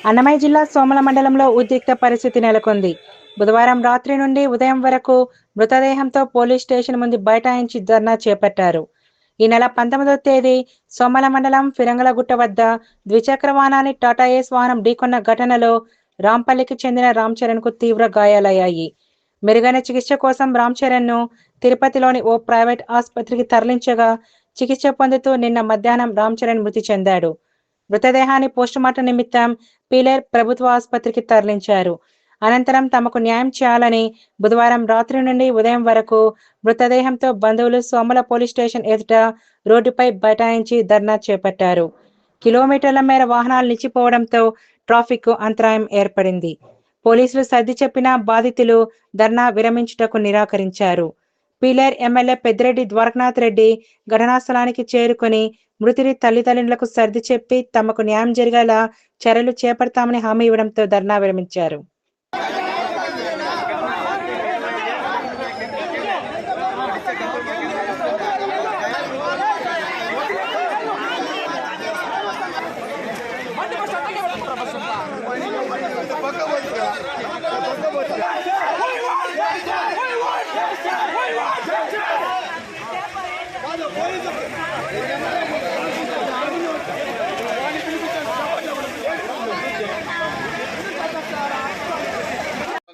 అన్నమయ్య జిల్లా సోమల మండలంలో ఉద్రిక్త పరిస్థితి నెలకొంది. బుధవారం రాత్రి నుండి ఉదయం వరకు మృతదేహంతో పోలీస్ స్టేషన్ ముందు బైఠాయించి ధర్నా చేపట్టారు. ఈ నెల 19వ తేదీ సోమల మండలం ఫిరంగలగుట్ట వద్ద ద్విచక్ర వాహనాన్ని టాటా ఏస్ వాహనం ఢీకొన్న ఘటనలో రాంపల్లికి చెందిన రామ్ చరణ్ కు తీవ్ర గాయాలయ్యాయి. మెరుగైన చికిత్స కోసం రామ్ చరణ్ ను తిరుపతిలోని ఓ ప్రైవేట్ ఆసుపత్రికి తరలించగా చికిత్స పొందుతూ నిన్న మధ్యాహ్నం రామ్ చరణ్ మృతి చెందాడు. మృతదేహాన్ని పోస్టుమార్టం నిమిత్తం పీలేర్ ప్రభుత్వ ఆసుపత్రికి తరలించారు. అనంతరం తమకు న్యాయం చేయాలని బుధవారం రాత్రి నుండి ఉదయం వరకు మృతదేహంతో బంధువులు సోమల పోలీస్ స్టేషన్ ఎదుట రోడ్డుపై బైఠాయించి ధర్నా చేపట్టారు. కిలోమీటర్ల మేర వాహనాలు నిలిచిపోవడంతో ట్రాఫిక్ అంతరాయం ఏర్పడింది. పోలీసులు సర్ది చెప్పినా బాధితులు ధర్నా విరమించుటకు నిరాకరించారు. పీలేర్ ఎమ్మెల్యే పెద్దిరెడ్డి ద్వారకనాథ్ రెడ్డి ఘటనా స్థలానికి చేరుకొని మృతుడి తల్లిదండ్రులకు సర్ది చెప్పి తమకు న్యాయం జరిగేలా చర్యలు చేపడతామని హామీ ఇవ్వడంతో ధర్నా విరమించారు.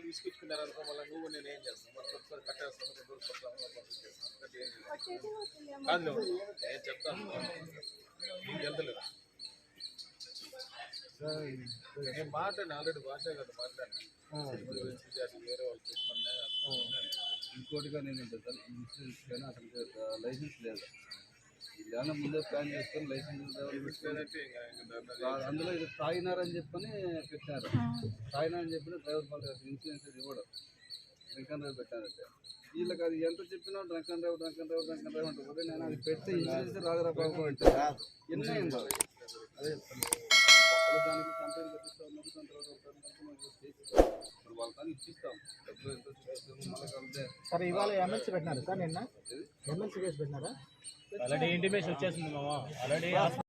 తీసుకొచ్చుకున్నారనుకో మళ్ళీ నువ్వు నేను ఏం చేస్తాను కట్టేస్తాను కాదు నేను చెప్తాను నీకు వెళ్తలేదు నేను మాట్లాడిన ఆల్రెడీ భాష కదా మాట్లాడినా వేరే వాళ్ళు చూసుకున్నా ఇంకోటిగా నేను సార్ ఇన్సూరెన్స్ కానీ అసలు లైసెన్స్ లేదు ఇలా ముందే ప్లాన్ చేసుకొని లైసెన్స్ అందులో ఇది తాగినారని చెప్పని పెట్టినారు. తాగినారని చెప్పిన డ్రైవర్ వాళ్ళు ఇన్సూరెన్స్ ఇవ్వడం డ్రింక్ అండ్ డ్రైవ్ పెట్టారంటే వీళ్ళకి అది ఎంత చెప్పినా డ్రంక్ అండ్ డ్రైవ్ ఉంటుంది. నేను అది పెడితే ఇన్సూరెన్స్ రాగరా బాబు అంటే ఎన్నో అయిందో అదే చెప్తాను దానికి కంప్లైంట్ పెట్టిస్తాం వాళ్ళ కానీ ఇచ్చిస్తాం డబ్బులు ఎంత చూపిస్తాము మళ్ళీ కలితే సార్ ఇవాళ ఎమ్మెల్సీ పెట్టినారు సార్ నిన్న ఎమ్మెల్సీ కేసు పెట్టినారా? ఆల్రెడీ ఇంటిమేషన్ వచ్చేసింది మామ ఆల్రెడీ